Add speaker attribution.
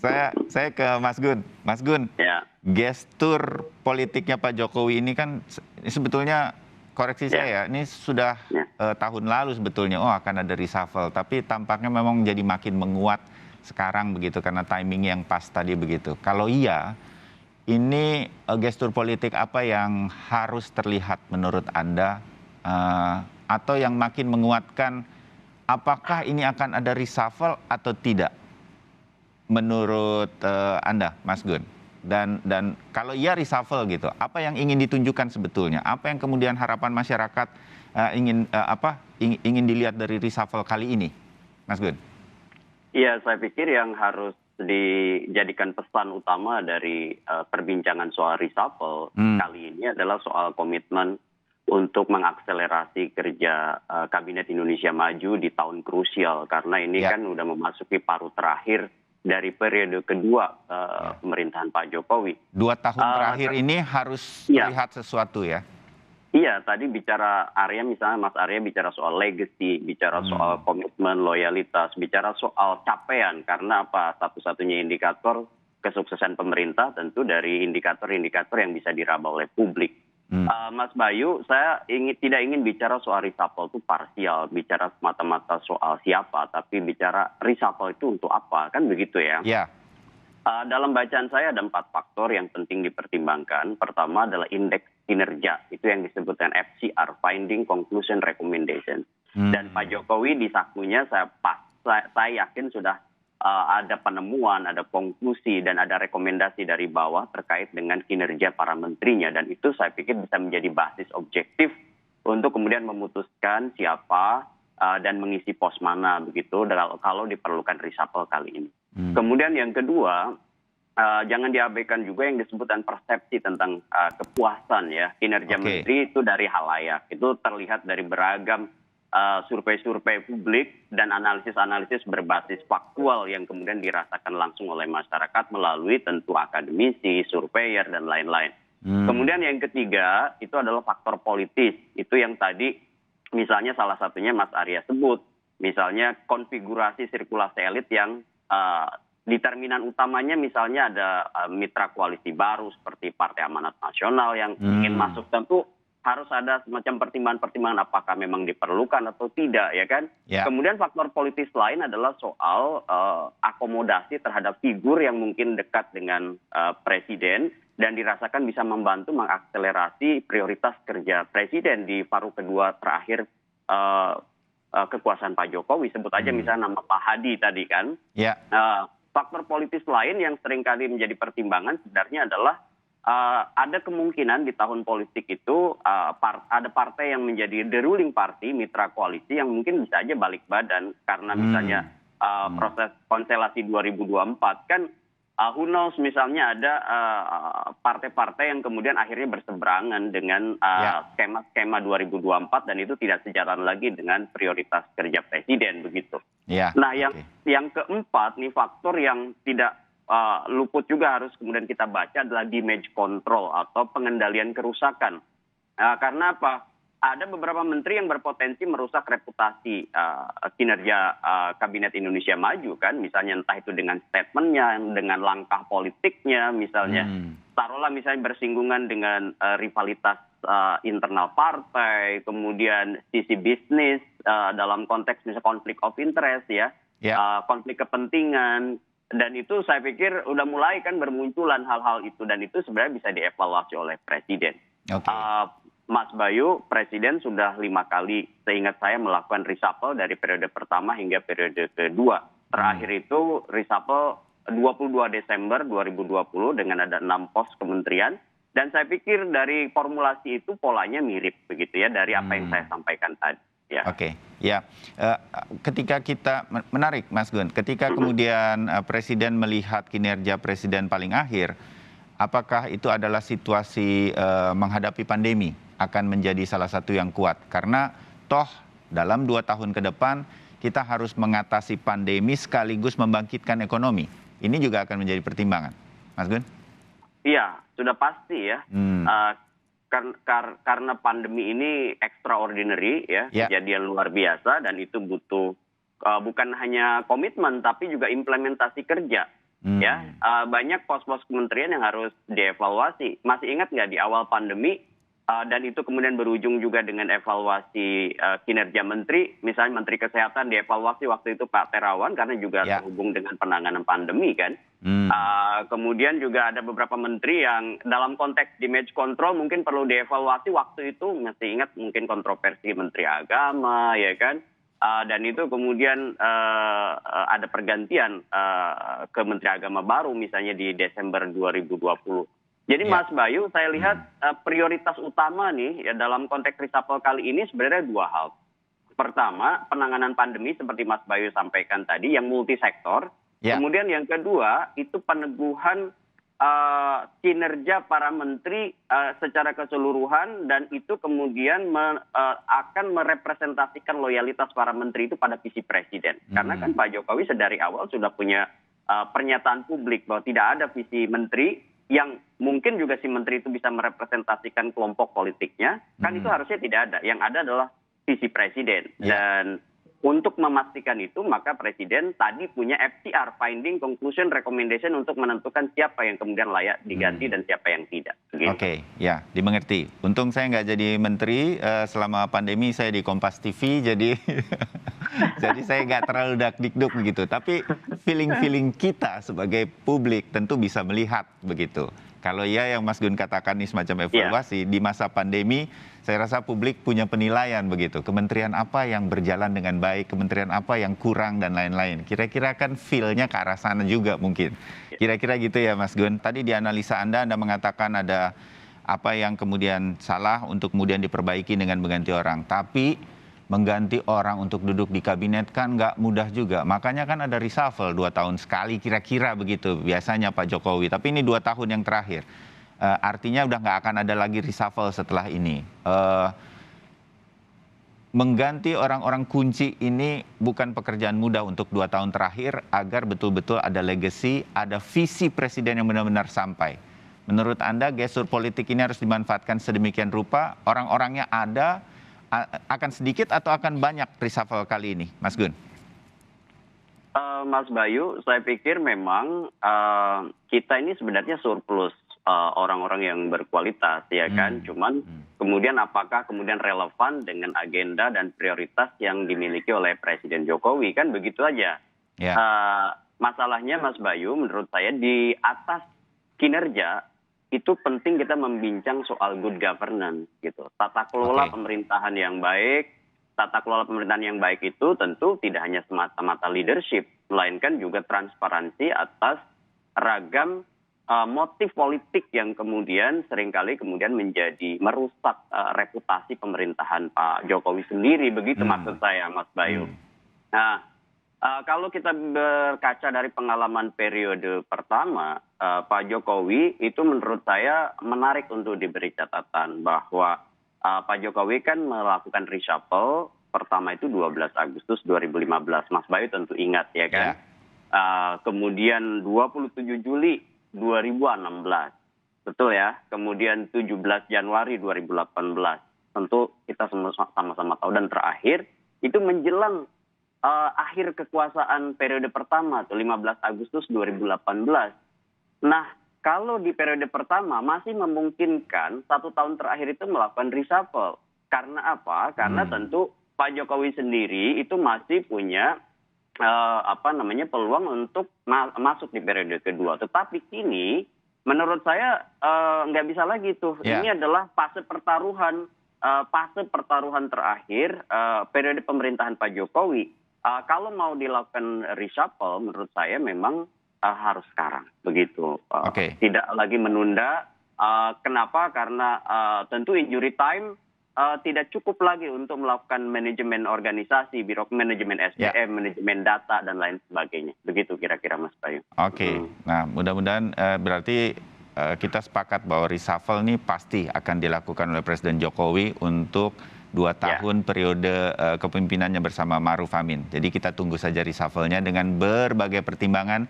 Speaker 1: Saya ke Mas Gun. Mas Gun,
Speaker 2: Ya,
Speaker 1: gestur politiknya Pak Jokowi ini kan sebetulnya, koreksi
Speaker 2: ya,
Speaker 1: saya, ini sudah
Speaker 2: ya.
Speaker 1: tahun lalu sebetulnya, oh akan ada reshuffle, tapi tampaknya memang jadi makin menguat sekarang begitu karena timing yang pas tadi begitu. Kalau iya, ini gestur politik apa yang harus terlihat menurut Anda, atau yang makin menguatkan apakah ini akan ada reshuffle atau tidak menurut Anda, Mas Gun? Dan kalau iya reshuffle gitu, apa yang ingin ditunjukkan sebetulnya? Apa yang kemudian harapan masyarakat ingin dilihat dari reshuffle kali ini, Mas Gun?
Speaker 2: Iya, saya pikir yang harus dijadikan pesan utama dari perbincangan soal reshuffle kali ini adalah soal komitmen untuk mengakselerasi kerja Kabinet Indonesia Maju di tahun krusial, karena ini kan udah memasuki paruh terakhir dari periode kedua pemerintahan Pak Jokowi.
Speaker 1: 2 tahun terakhir ini harus terlihat sesuatu ya?
Speaker 2: Iya, tadi bicara Arya, misalnya Mas Arya bicara soal legacy, bicara soal komitmen, loyalitas, bicara soal capaian. Karena apa? Satu-satunya indikator kesuksesan pemerintah tentu dari indikator-indikator yang bisa diraba oleh publik. Mas Bayu, saya tidak ingin bicara soal reshuffle itu parsial, bicara semata-mata soal siapa, tapi bicara reshuffle itu untuk apa, kan begitu ya?
Speaker 1: Iya.
Speaker 2: Dalam bacaan saya ada 4 faktor yang penting dipertimbangkan. Pertama adalah indeks kinerja, itu yang disebut dengan FCR, Finding Conclusion Recommendation. Dan Pak Jokowi di sakunya saya yakin sudah ada penemuan, ada konklusi, dan ada rekomendasi dari bawah terkait dengan kinerja para menterinya. Dan itu saya pikir bisa menjadi basis objektif untuk kemudian memutuskan siapa dan mengisi pos mana begitu kalau diperlukan reshuffle kali ini. Kemudian yang kedua, jangan diabaikan juga yang disebutkan persepsi tentang kepuasan ya kinerja menteri itu dari halayak. Itu terlihat dari beragam survei-survei publik dan analisis-analisis berbasis faktual yang kemudian dirasakan langsung oleh masyarakat melalui tentu akademisi, surveyor, dan lain-lain. Kemudian yang ketiga itu adalah faktor politis. Itu yang tadi misalnya salah satunya Mas Arya sebut. Misalnya konfigurasi sirkulasi elit yang determinan utamanya misalnya ada mitra koalisi baru seperti Partai Amanat Nasional yang ingin masuk, tentu harus ada semacam pertimbangan-pertimbangan apakah memang diperlukan atau tidak ya kan. Kemudian faktor politis lain adalah soal akomodasi terhadap figur yang mungkin dekat dengan presiden dan dirasakan bisa membantu mengakselerasi prioritas kerja presiden di paruh kedua terakhir kekuasaan Pak Jokowi. Sebut aja misalnya nama Pak Hadi tadi kan. Faktor politis lain yang seringkali menjadi pertimbangan sebenarnya adalah ada kemungkinan di tahun politik itu ada partai yang menjadi the ruling party, mitra koalisi yang mungkin bisa aja balik badan karena misalnya proses konstelasi 2024 kan who knows, misalnya ada partai-partai yang kemudian akhirnya berseberangan dengan skema 2024 dan itu tidak sejalan lagi dengan prioritas kerja presiden begitu. Nah, yang keempat nih faktor yang tidak luput juga harus kemudian kita baca adalah damage control atau pengendalian kerusakan. Karena apa? Ada beberapa menteri yang berpotensi merusak reputasi kinerja Kabinet Indonesia Maju kan, misalnya entah itu dengan statementnya, dengan langkah politiknya, misalnya taruhlah misalnya bersinggungan dengan rivalitas internal partai, kemudian sisi bisnis dalam konteks misalnya konflik of interest ya, konflik kepentingan, dan itu saya pikir udah mulai kan bermunculan hal-hal itu dan itu sebenarnya bisa dievaluasi oleh presiden. Mas Bayu, presiden sudah 5 kali seingat saya melakukan reshuffle dari periode pertama hingga periode kedua. Terakhir itu reshuffle 22 Desember 2020 dengan ada 6 pos kementerian. Dan saya pikir dari formulasi itu polanya mirip begitu ya dari apa yang saya sampaikan tadi.
Speaker 1: Ketika kita, menarik Mas Gun, ketika kemudian presiden melihat kinerja presiden paling akhir, apakah itu adalah situasi menghadapi pandemi akan menjadi salah satu yang kuat? Karena toh dalam 2 tahun ke depan kita harus mengatasi pandemi sekaligus membangkitkan ekonomi. Ini juga akan menjadi pertimbangan, Mas Gun?
Speaker 2: Iya, sudah pasti ya. Karena pandemi ini extraordinary ya, kejadian luar biasa dan itu butuh bukan hanya komitmen tapi juga implementasi kerja. Ya, banyak pos-pos kementerian yang harus dievaluasi. Masih ingat nggak di awal pandemi, dan itu kemudian berujung juga dengan evaluasi kinerja menteri, misalnya Menteri Kesehatan dievaluasi waktu itu Pak Terawan karena juga terhubung dengan penanganan pandemi kan. Kemudian juga ada beberapa menteri yang dalam konteks damage control mungkin perlu dievaluasi waktu itu, masih ingat mungkin kontroversi Menteri Agama ya kan. Dan itu kemudian ada pergantian ke Menteri Agama baru misalnya di Desember 2020. Jadi Mas Bayu, saya lihat prioritas utama nih ya dalam konteks reshuffle kali ini sebenarnya dua hal. Pertama, penanganan pandemi seperti Mas Bayu sampaikan tadi yang multisektor. Kemudian yang kedua itu peneguhan kinerja para menteri secara keseluruhan dan itu kemudian akan merepresentasikan loyalitas para menteri itu pada visi presiden. Karena kan Pak Jokowi sedari awal sudah punya pernyataan publik bahwa tidak ada visi menteri yang mungkin juga si menteri itu bisa merepresentasikan kelompok politiknya, kan itu harusnya tidak ada. Yang ada adalah visi presiden. Dan untuk memastikan itu, maka presiden tadi punya FCR, Finding, Conclusion, Recommendation untuk menentukan siapa yang kemudian layak diganti dan siapa yang tidak.
Speaker 1: Oke, ya dimengerti. Untung saya nggak jadi menteri selama pandemi, saya di Kompas TV, jadi jadi saya nggak terlalu dak-dikduk begitu. Tapi feeling kita sebagai publik tentu bisa melihat begitu. Kalau ya yang Mas Gun katakan ini semacam evaluasi, di masa pandemi saya rasa publik punya penilaian begitu. Kementerian apa yang berjalan dengan baik, kementerian apa yang kurang dan lain-lain. Kira-kira kan feel-nya ke arah sana juga mungkin. Kira-kira gitu ya Mas Gun. Tadi di analisa Anda mengatakan ada apa yang kemudian salah untuk kemudian diperbaiki dengan mengganti orang. Tapi mengganti orang untuk duduk di kabinet kan nggak mudah juga. Makanya kan ada reshuffle 2 tahun sekali kira-kira begitu biasanya Pak Jokowi. Tapi ini 2 tahun yang terakhir. Artinya udah nggak akan ada lagi reshuffle setelah ini. Mengganti orang-orang kunci ini bukan pekerjaan mudah untuk 2 tahun terakhir agar betul-betul ada legacy, ada visi presiden yang benar-benar sampai. Menurut Anda gestur politik ini harus dimanfaatkan sedemikian rupa, orang-orangnya ada, akan sedikit atau akan banyak reshuffle kali ini, Mas Gun?
Speaker 2: Mas Bayu, saya pikir memang kita ini sebenarnya surplus orang-orang yang berkualitas, ya kan? Cuman kemudian apakah kemudian relevan dengan agenda dan prioritas yang dimiliki oleh Presiden Jokowi, kan begitu aja. Masalahnya Mas Bayu, menurut saya di atas kinerja, itu penting kita membincang soal good governance gitu. Tata kelola pemerintahan yang baik, tata kelola pemerintahan yang baik itu tentu tidak hanya semata-mata leadership, melainkan juga transparansi atas ragam motif politik yang kemudian seringkali kemudian menjadi merusak reputasi pemerintahan Pak Jokowi sendiri. Begitu maksud saya, Mas Bayu. Nah, kalau kita berkaca dari pengalaman periode pertama, Pak Jokowi itu menurut saya menarik untuk diberi catatan bahwa Pak Jokowi kan melakukan reshuffle pertama itu 12 Agustus 2015. Mas Bayu tentu ingat ya kan. Kemudian 27 Juli 2016. Betul ya. Kemudian 17 Januari 2018. Tentu kita sama-sama tahu. Dan terakhir itu menjelang akhir kekuasaan periode pertama tuh 15 Agustus 2018. Nah, kalau di periode pertama masih memungkinkan 1 tahun terakhir itu melakukan reshuffle. Karena apa? Karena tentu Pak Jokowi sendiri itu masih punya peluang untuk masuk di periode kedua. Tetapi kini menurut saya nggak bisa lagi tuh. Ini adalah fase pertaruhan terakhir periode pemerintahan Pak Jokowi. Kalau mau dilakukan reshuffle, menurut saya memang harus sekarang, begitu. Tidak lagi menunda. Kenapa? Karena tentu injury time tidak cukup lagi untuk melakukan manajemen organisasi, manajemen SDM, manajemen data, dan lain sebagainya. Begitu kira-kira Mas Bayu.
Speaker 1: Nah mudah-mudahan berarti kita sepakat bahwa reshuffle ini pasti akan dilakukan oleh Presiden Jokowi untuk 2 tahun periode kepemimpinannya bersama Ma'ruf Amin. Jadi kita tunggu saja reshuffle-nya dengan berbagai pertimbangan.